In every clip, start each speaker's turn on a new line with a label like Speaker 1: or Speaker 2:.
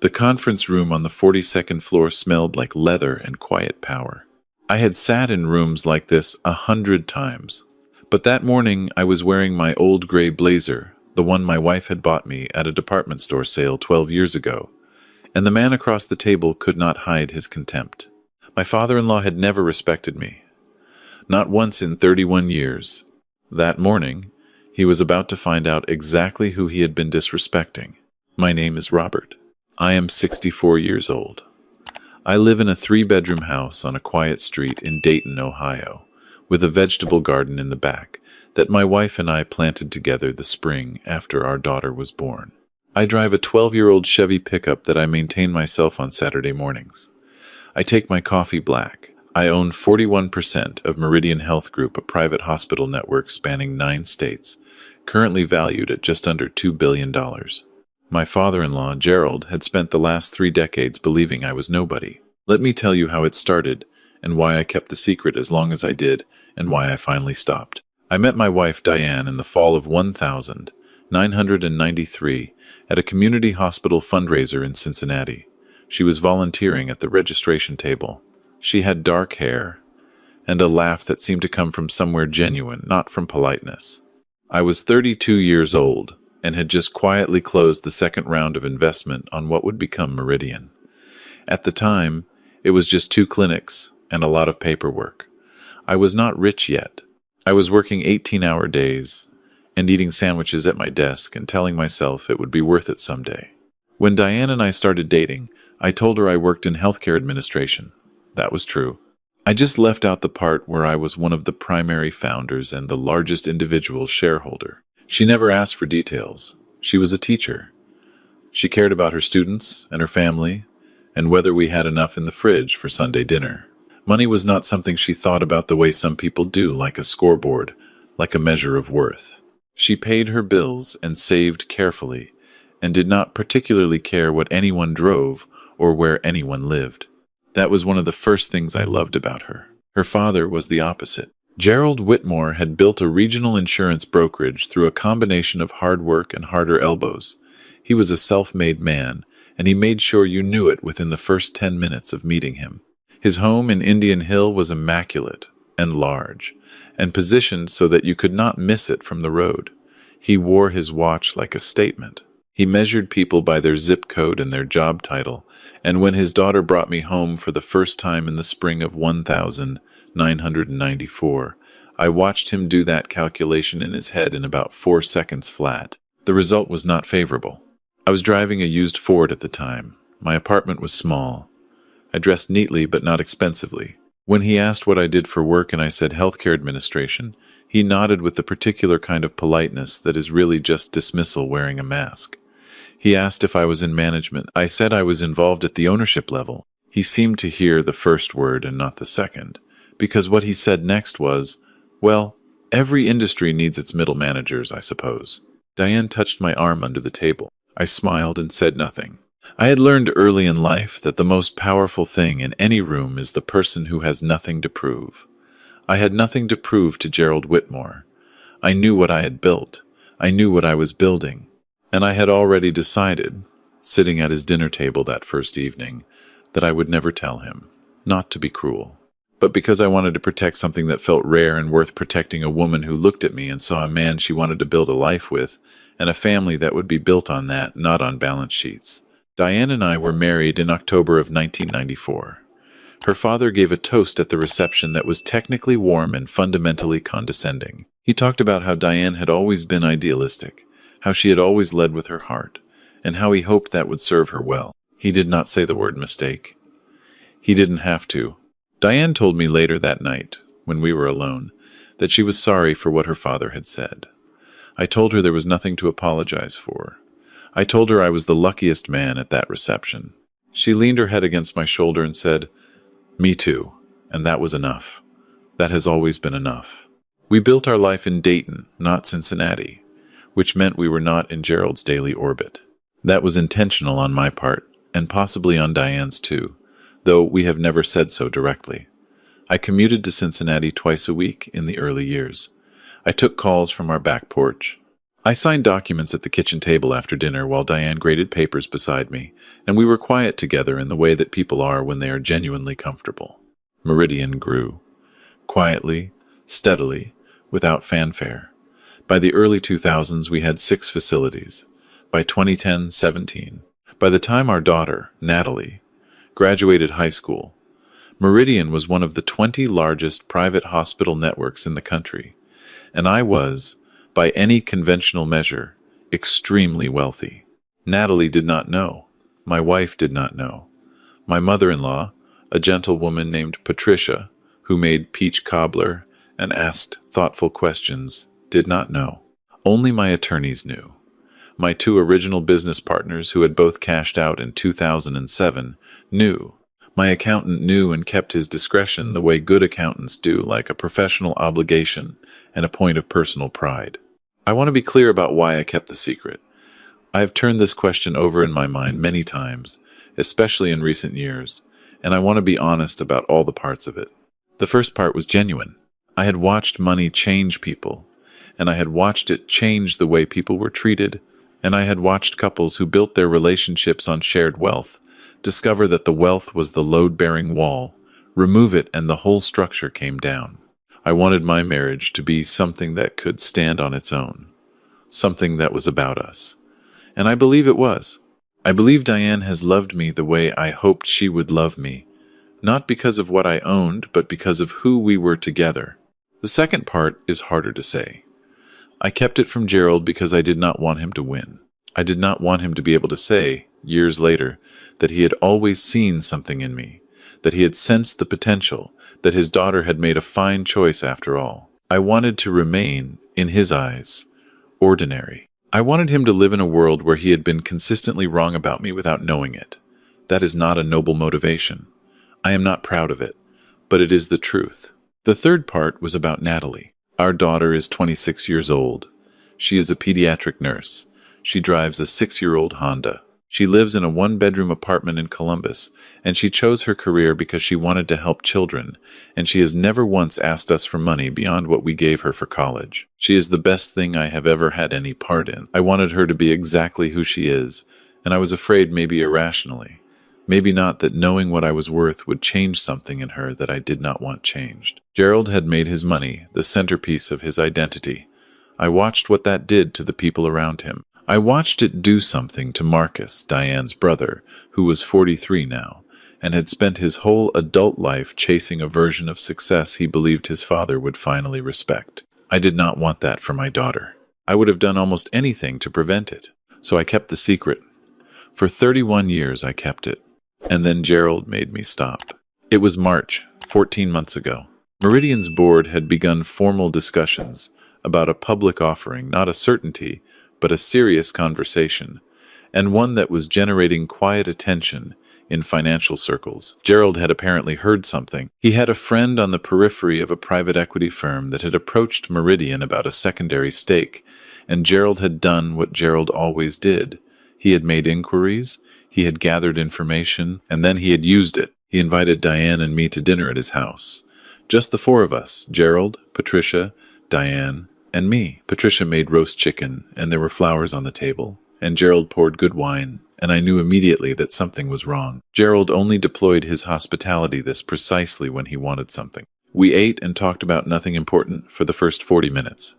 Speaker 1: The conference room on the 42nd floor smelled like leather and quiet power. I had sat in rooms like this 100 times. But that morning I was wearing my old gray blazer, the one my wife had bought me at a department store sale 12 years ago, and the man across the table could not hide his contempt. My father-in-law had never respected me. Not once in 31 years. That morning, he was about to find out exactly who he had been disrespecting. My name is Robert. I am 64 years old. I live in a 3-bedroom house on a quiet street in Dayton, Ohio, with a vegetable garden in the back that my wife and I planted together the spring after our daughter was born. I drive a 12-year-old Chevy pickup that I maintain myself on Saturday mornings. I take my coffee black. I own 41% of Meridian Health Group, a private hospital network spanning 9 states, currently valued at just under $2 billion. My father-in-law, Gerald, had spent the last 3 decades believing I was nobody. Let me tell you how it started, and why I kept the secret as long as I did, and why I finally stopped. I met my wife, Diane, in the fall of 1993 at a community hospital fundraiser in Cincinnati. She was volunteering at the registration table. She had dark hair and a laugh that seemed to come from somewhere genuine, not from politeness. I was 32 years old and had just quietly closed the second round of investment on what would become Meridian. At the time, it was just 2 clinics and a lot of paperwork. I was not rich yet. I was working 18-hour days and eating sandwiches at my desk and telling myself it would be worth it someday. When Diane and I started dating, I told her I worked in healthcare administration. That was true. I just left out the part where I was one of the primary founders and the largest individual shareholder. She never asked for details. She was a teacher. She cared about her students and her family, and whether we had enough in the fridge for Sunday dinner. Money was not something she thought about the way some people do, like a scoreboard, like a measure of worth. She paid her bills and saved carefully, and did not particularly care what anyone drove or where anyone lived. That was one of the first things I loved about her. Her father was the opposite. Gerald Whitmore had built a regional insurance brokerage through a combination of hard work and harder elbows. He was a self-made man, and he made sure you knew it within the first 10 minutes of meeting him. His home in Indian Hill was immaculate and large, and positioned so that you could not miss it from the road. He wore his watch like a statement. He measured people by their zip code and their job title, and when his daughter brought me home for the first time in the spring of 1994, I watched him do that calculation in his head in about 4 seconds flat. The result was not favorable. I was driving a used Ford at the time. My apartment was small. I dressed neatly but not expensively. When he asked what I did for work and I said healthcare administration, he nodded with the particular kind of politeness that is really just dismissal wearing a mask. He asked if I was in management. I said I was involved at the ownership level. He seemed to hear the first word and not the second, because what he said next was, well, every industry needs its middle managers, I suppose. Diane touched my arm under the table. I smiled and said nothing. I had learned early in life that the most powerful thing in any room is the person who has nothing to prove. I had nothing to prove to Gerald Whitmore. I knew what I had built. I knew what I was building. And I had already decided, sitting at his dinner table that first evening, that I would never tell him, not to be cruel, but because I wanted to protect something that felt rare and worth protecting, a woman who looked at me and saw a man she wanted to build a life with, and a family that would be built on that, not on balance sheets. Diane and I were married in October of 1994. Her father gave a toast at the reception that was technically warm and fundamentally condescending. He talked about how Diane had always been idealistic, how she had always led with her heart, and how he hoped that would serve her well. He did not say the word mistake. He didn't have to. Diane told me later that night, when we were alone, that she was sorry for what her father had said. I told her there was nothing to apologize for. I told her I was the luckiest man at that reception. She leaned her head against my shoulder and said, "Me too," and that was enough. That has always been enough. We built our life in Dayton, not Cincinnati, which meant we were not in Gerald's daily orbit. That was intentional on my part, and possibly on Diane's too, though we have never said so directly. I commuted to Cincinnati twice a week in the early years. I took calls from our back porch. I signed documents at the kitchen table after dinner while Diane graded papers beside me, and we were quiet together in the way that people are when they are genuinely comfortable. Meridian grew. Quietly, steadily, without fanfare. By the early 2000s, we had 6 facilities. By 2010, 17. By the time our daughter, Natalie, graduated high school, Meridian was one of the 20 largest private hospital networks in the country, and I was, by any conventional measure, extremely wealthy. Natalie did not know. My wife did not know. My mother-in-law, a gentlewoman named Patricia, who made peach cobbler and asked thoughtful questions, did not know. Only my attorneys knew. My 2 original business partners, who had both cashed out in 2007, knew. My accountant knew and kept his discretion the way good accountants do, like a professional obligation and a point of personal pride. I want to be clear about why I kept the secret. I have turned this question over in my mind many times, especially in recent years, and I want to be honest about all the parts of it. The first part was genuine. I had watched money change people, and I had watched it change the way people were treated, and I had watched couples who built their relationships on shared wealth discover that the wealth was the load-bearing wall, remove it, and the whole structure came down. I wanted my marriage to be something that could stand on its own, something that was about us. And I believe it was. I believe Diane has loved me the way I hoped she would love me, not because of what I owned, but because of who we were together. The second part is harder to say. I kept it from Gerald because I did not want him to win. I did not want him to be able to say, years later, that he had always seen something in me, that he had sensed the potential, that his daughter had made a fine choice after all. I wanted to remain, in his eyes, ordinary. I wanted him to live in a world where he had been consistently wrong about me without knowing it. That is not a noble motivation. I am not proud of it, but it is the truth. The third part was about Natalie. Our daughter is 26 years old. She is a pediatric nurse. She drives a 6-year-old Honda. She lives in a 1-bedroom apartment in Columbus, and she chose her career because she wanted to help children, and she has never once asked us for money beyond what we gave her for college. She is the best thing I have ever had any part in. I wanted her to be exactly who she is, and I was afraid, maybe irrationally, maybe not, that knowing what I was worth would change something in her that I did not want changed. Gerald had made his money the centerpiece of his identity. I watched what that did to the people around him. I watched it do something to Marcus, Diane's brother, who was 43 now, and had spent his whole adult life chasing a version of success he believed his father would finally respect. I did not want that for my daughter. I would have done almost anything to prevent it. So I kept the secret. For 31 years I kept it. And then Gerald made me stop. It was March, 14 months ago. Meridian's board had begun formal discussions about a public offering, not a certainty, but a serious conversation, and one that was generating quiet attention in financial circles. Gerald had apparently heard something. He had a friend on the periphery of a private equity firm that had approached Meridian about a secondary stake, and Gerald had done what Gerald always did. He had made inquiries, he had gathered information, and then he had used it. He invited Diane and me to dinner at his house. Just the 4 of us, Gerald, Patricia, Diane, and me. Patricia made roast chicken, and there were flowers on the table, and Gerald poured good wine, and I knew immediately that something was wrong. Gerald only deployed his hospitality this precisely when he wanted something. We ate and talked about nothing important for the first 40 minutes.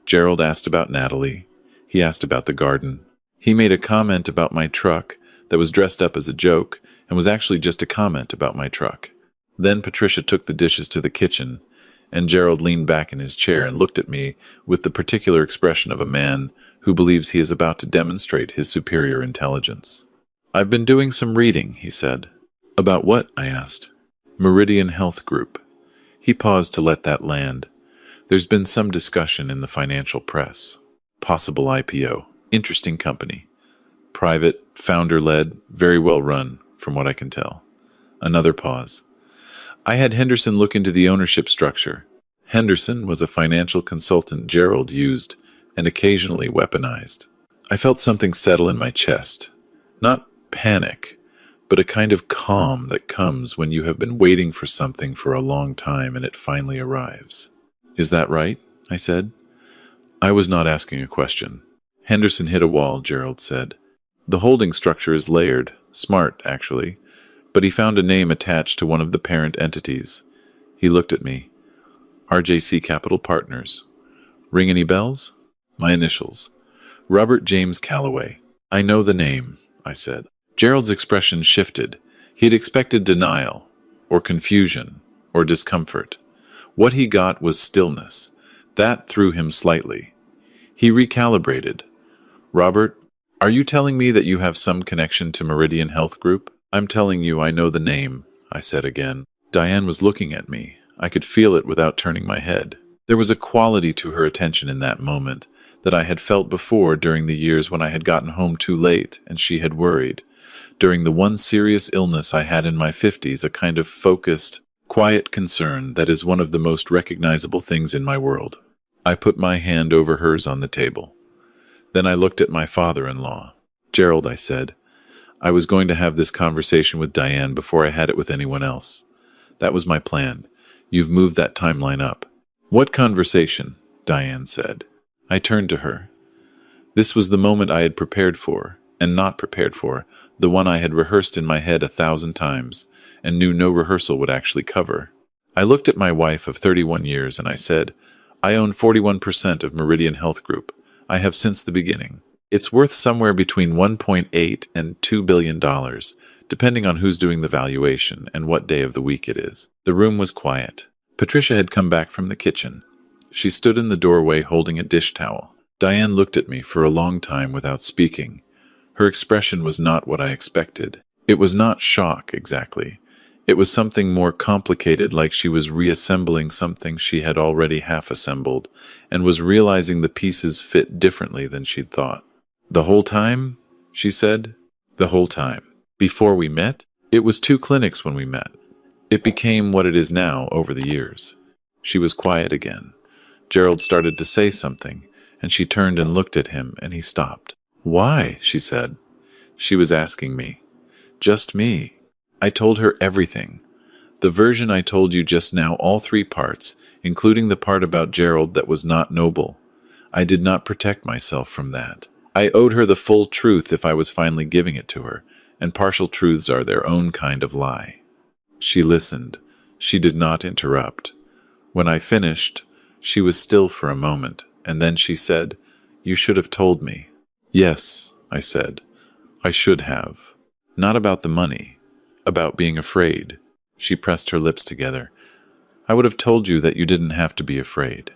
Speaker 1: Gerald asked about Natalie. He asked about the garden. He made a comment about my truck that was dressed up as a joke and was actually just a comment about my truck. Then Patricia took the dishes to the kitchen, and Gerald leaned back in his chair and looked at me with the particular expression of a man who believes he is about to demonstrate his superior intelligence. "I've been doing some reading," he said. "About what?" I asked. "Meridian Health Group." He paused to let that land. "There's been some discussion in the financial press. Possible IPO. Interesting company. Private, founder-led, very well run, from what I can tell." Another pause. "I had Henderson look into the ownership structure." Henderson was a financial consultant Gerald used and occasionally weaponized. I felt something settle in my chest. Not panic, but a kind of calm that comes when you have been waiting for something for a long time and it finally arrives. "Is that right?" I said. I was not asking a question. Henderson hit a wall, Gerald said. The holding structure is layered. Smart, actually. But he found a name attached to one of the parent entities. He looked at me. RJC Capital Partners. Ring any bells? My initials. Robert James Calloway. I know the name, I said. Gerald's expression shifted. He had expected denial, or confusion, or discomfort. What he got was stillness. That threw him slightly. He recalibrated. Robert, are you telling me that you have some connection to Meridian Health Group? I'm telling you I know the name, I said again. Diane was looking at me. I could feel it without turning my head. There was a quality to her attention in that moment that I had felt before during the years when I had gotten home too late and she had worried. During the one serious illness I had in my 50s, a kind of focused, quiet concern that is one of the most recognizable things in my world. I put my hand over hers on the table. Then I looked at my father-in-law. Gerald, I said, I was going to have this conversation with Diane before I had it with anyone else. That was my plan. You've moved that timeline up. What conversation? Diane said. I turned to her. This was the moment I had prepared for, and not prepared for, the one I had rehearsed in my head 1,000 times, and knew no rehearsal would actually cover. I looked at my wife of 31 years and I said, I own 41% of Meridian Health Group. I have since the beginning. It's worth somewhere between $1.8 and $2 billion, depending on who's doing the valuation and what day of the week it is. The room was quiet. Patricia had come back from the kitchen. She stood in the doorway holding a dish towel. Diane looked at me for a long time without speaking. Her expression was not what I expected. It was not shock, exactly. It was something more complicated, like she was reassembling something she had already half-assembled, and was realizing the pieces fit differently than she'd thought. The whole time? She said. The whole time. Before we met? It was 2 clinics when we met. It became what it is now over the years. She was quiet again. Gerald started to say something, and she turned and looked at him, and he stopped. Why? She said. She was asking me. Just me. I told her everything. The version I told you just now, all 3 parts, including the part about Gerald that was not noble. I did not protect myself from that. I owed her the full truth if I was finally giving it to her, and partial truths are their own kind of lie. She listened. She did not interrupt. When I finished, she was still for a moment, and then she said, You should have told me. Yes, I said. I should have. Not about the money. About being afraid. She pressed her lips together. I would have told you that you didn't have to be afraid.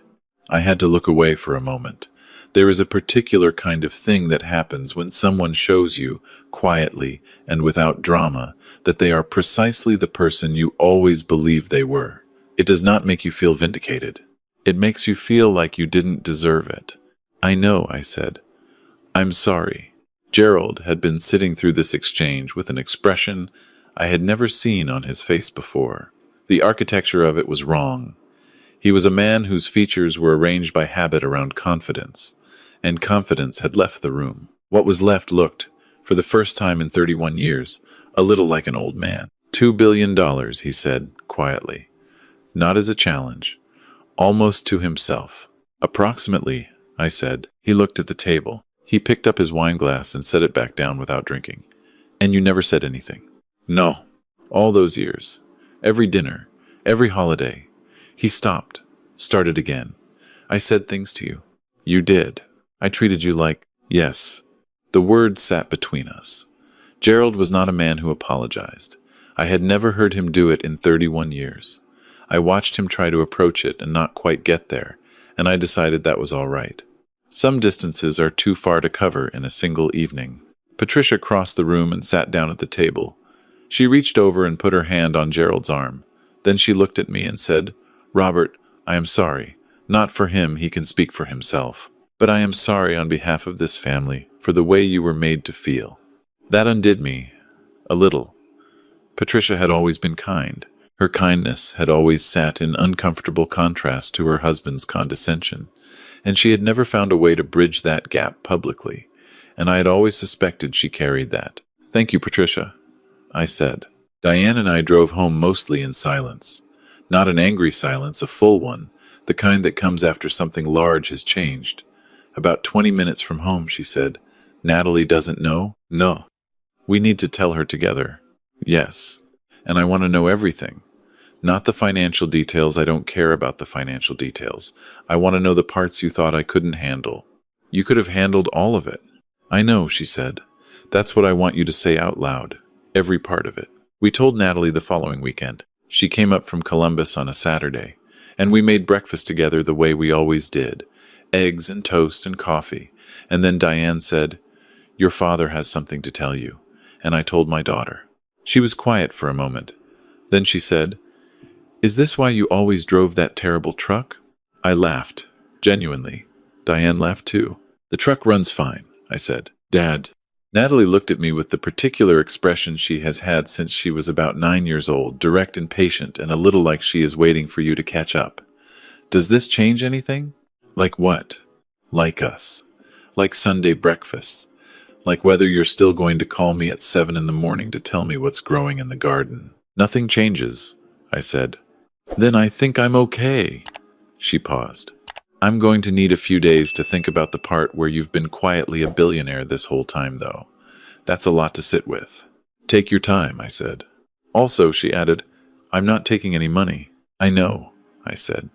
Speaker 1: I had to look away for a moment. There is a particular kind of thing that happens when someone shows you, quietly and without drama, that they are precisely the person you always believed they were. It does not make you feel vindicated. It makes you feel like you didn't deserve it. I know, I said. I'm sorry. Gerald had been sitting through this exchange with an expression I had never seen on his face before. The architecture of it was wrong. He was a man whose features were arranged by habit around confidence, and confidence had left the room. What was left looked, for the first time in 31 years, a little like an old man. $2 billion, he said quietly. Not as a challenge. Almost to himself. Approximately, I said. He looked at the table. He picked up his wine glass and set it back down without drinking. And you never said anything. No. All those years. Every dinner. Every holiday. He stopped. Started again. I said things to you. You did. I treated you like... Yes. The word sat between us. Gerald was not a man who apologized. I had never heard him do it in 31 years. I watched him try to approach it and not quite get there, and I decided that was all right. Some distances are too far to cover in a single evening. Patricia crossed the room and sat down at the table. She reached over and put her hand on Gerald's arm. Then she looked at me and said, Robert, I am sorry. Not for him, he can speak for himself. But I am sorry on behalf of this family for the way you were made to feel. That undid me. A little. Patricia had always been kind. Her kindness had always sat in uncomfortable contrast to her husband's condescension, and she had never found a way to bridge that gap publicly, and I had always suspected she carried that. Thank you, Patricia, I said. Diane and I drove home mostly in silence. Not an angry silence, a full one, the kind that comes after something large has changed. About 20 minutes from home, she said. Natalie doesn't know? No. We need to tell her together. Yes. And I want to know everything. Not the financial details. I don't care about the financial details. I want to know the parts you thought I couldn't handle. You could have handled all of it. I know, she said. That's what I want you to say out loud. Every part of it. We told Natalie the following weekend. She came up from Columbus on a Saturday, and we made breakfast together the way we always did. Eggs and toast and coffee. And then Diane said, "Your father has something to tell you." And I told my daughter. She was quiet for a moment. Then she said, "Is this why you always drove that terrible truck?" I laughed, genuinely. Diane laughed too. "The truck runs fine," I said. "Dad." Natalie looked at me with the particular expression she has had since she was about 9 years old, direct and patient, and a little like she is waiting for you to catch up. "Does this change anything?" "Like what?" "Like us. Like Sunday breakfasts. Like whether you're still going to call me at 7 in the morning to tell me what's growing in the garden." "Nothing changes," I said. "Then I think I'm okay." She paused. "I'm going to need a few days to think about the part where you've been quietly a billionaire this whole time, though. That's a lot to sit with." "Take your time," I said. "Also," she added, "I'm not taking any money." "I know," I said.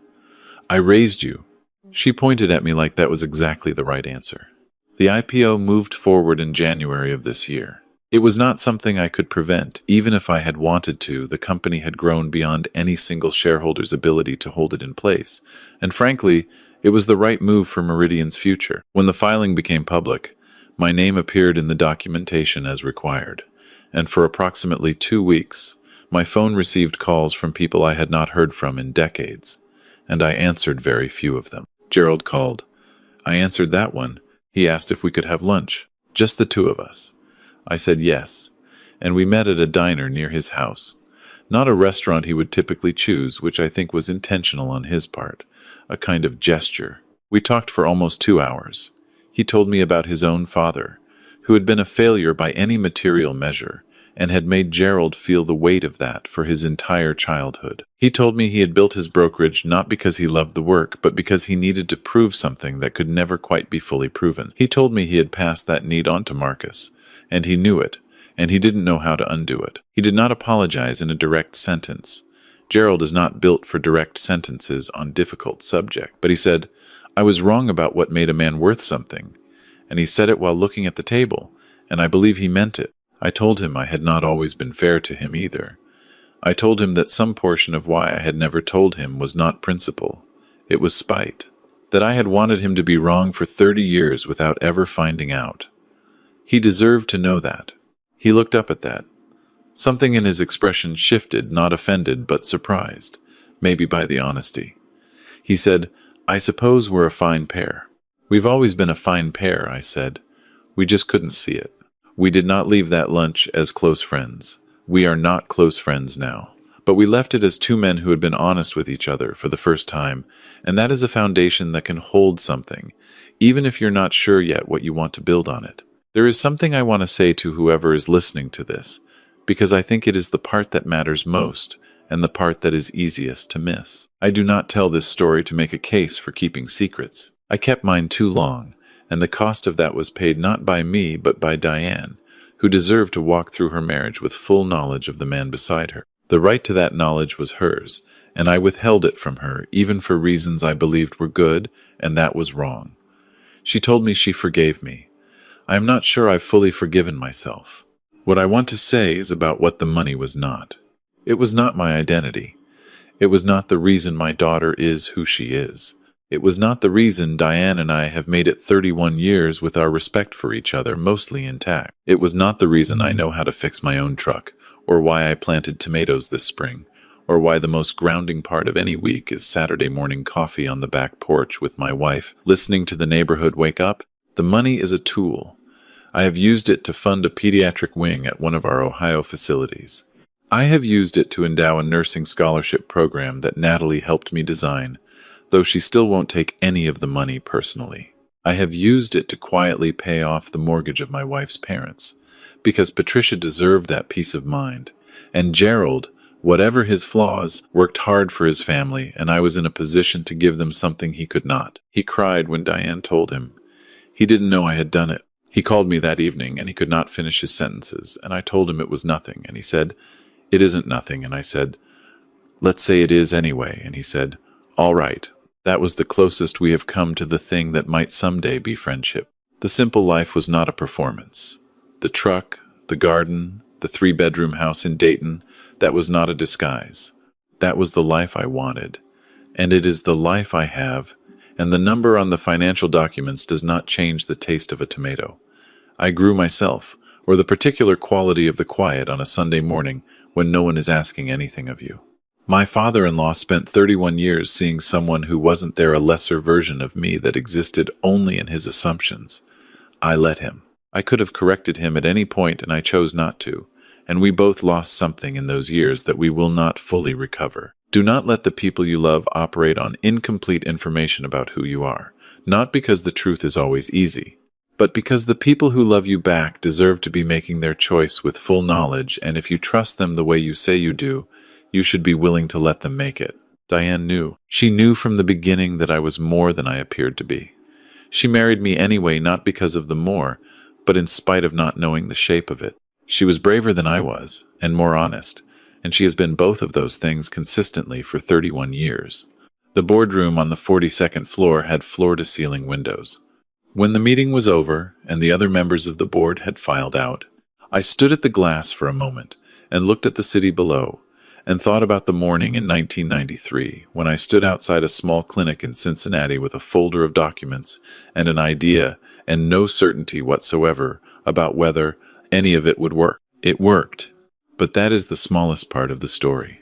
Speaker 1: "I raised you." She pointed at me like that was exactly the right answer. The IPO moved forward in January of this year. It was not something I could prevent. Even if I had wanted to, the company had grown beyond any single shareholder's ability to hold it in place. And frankly, it was the right move for Meridian's future. When the filing became public, my name appeared in the documentation as required. And for approximately 2 weeks, my phone received calls from people I had not heard from in decades. And I answered very few of them. Gerald called. I answered that one. He asked if we could have lunch. Just the two of us. I said yes, and we met at a diner near his house. Not a restaurant he would typically choose, which I think was intentional on his part, a kind of gesture. We talked for almost 2 hours. He told me about his own father, who had been a failure by any material measure, and had made Gerald feel the weight of that for his entire childhood. He told me he had built his brokerage not because he loved the work, but because he needed to prove something that could never quite be fully proven. He told me he had passed that need on to Marcus, and he knew it, and he didn't know how to undo it. He did not apologize in a direct sentence. Gerald is not built for direct sentences on difficult subject, but he said, "I was wrong about what made a man worth something," and he said it while looking at the table, and I believe he meant it. I told him I had not always been fair to him either. I told him that some portion of why I had never told him was not principle. It was spite. That I had wanted him to be wrong for 30 years without ever finding out. He deserved to know that. He looked up at that. Something in his expression shifted, not offended, but surprised, maybe by the honesty. He said, "I suppose we're a fine pair." "We've always been a fine pair," I said. "We just couldn't see it." We did not leave that lunch as close friends. We are not close friends now. But we left it as two men who had been honest with each other for the first time, and that is a foundation that can hold something, even if you're not sure yet what you want to build on it. There is something I want to say to whoever is listening to this, because I think it is the part that matters most, and the part that is easiest to miss. I do not tell this story to make a case for keeping secrets. I kept mine too long, and the cost of that was paid not by me but by Diane, who deserved to walk through her marriage with full knowledge of the man beside her. The right to that knowledge was hers, and I withheld it from her, even for reasons I believed were good, and that was wrong. She told me she forgave me. I am not sure I've fully forgiven myself. What I want to say is about what the money was not. It was not my identity. It was not the reason my daughter is who she is. It was not the reason Diane and I have made it 31 years with our respect for each other mostly intact. It was not the reason I know how to fix my own truck, or why I planted tomatoes this spring, or why the most grounding part of any week is Saturday morning coffee on the back porch with my wife, listening to the neighborhood wake up. The money is a tool. I have used it to fund a pediatric wing at one of our Ohio facilities. I have used it to endow a nursing scholarship program that Natalie helped me design, though she still won't take any of the money personally. I have used it to quietly pay off the mortgage of my wife's parents, because Patricia deserved that peace of mind, and Gerald, whatever his flaws, worked hard for his family, and I was in a position to give them something he could not. He cried when Diane told him. He didn't know I had done it. He called me that evening, and he could not finish his sentences, and I told him it was nothing, and he said, "It isn't nothing," and I said, "Let's say it is anyway," and he said, "All right." That was the closest we have come to the thing that might someday be friendship. The simple life was not a performance. The truck, the garden, the three-bedroom house in Dayton, that was not a disguise. That was the life I wanted, and it is the life I have, and the number on the financial documents does not change the taste of a tomato. I grew myself, or the particular quality of the quiet on a Sunday morning when no one is asking anything of you. My father-in-law spent 31 years seeing someone who wasn't there, a lesser version of me that existed only in his assumptions. I let him. I could have corrected him at any point, and I chose not to, and we both lost something in those years that we will not fully recover. Do not let the people you love operate on incomplete information about who you are, not because the truth is always easy, but because the people who love you back deserve to be making their choice with full knowledge, and if you trust them the way you say you do, you should be willing to let them make it. Diane knew. She knew from the beginning that I was more than I appeared to be. She married me anyway, not because of the more, but in spite of not knowing the shape of it. She was braver than I was, and more honest, and she has been both of those things consistently for 31 years. The boardroom on the 42nd floor had floor-to-ceiling windows. When the meeting was over, and the other members of the board had filed out, I stood at the glass for a moment, and looked at the city below, and thought about the morning in 1993, when I stood outside a small clinic in Cincinnati with a folder of documents and an idea and no certainty whatsoever about whether any of it would work. It worked, but that is the smallest part of the story.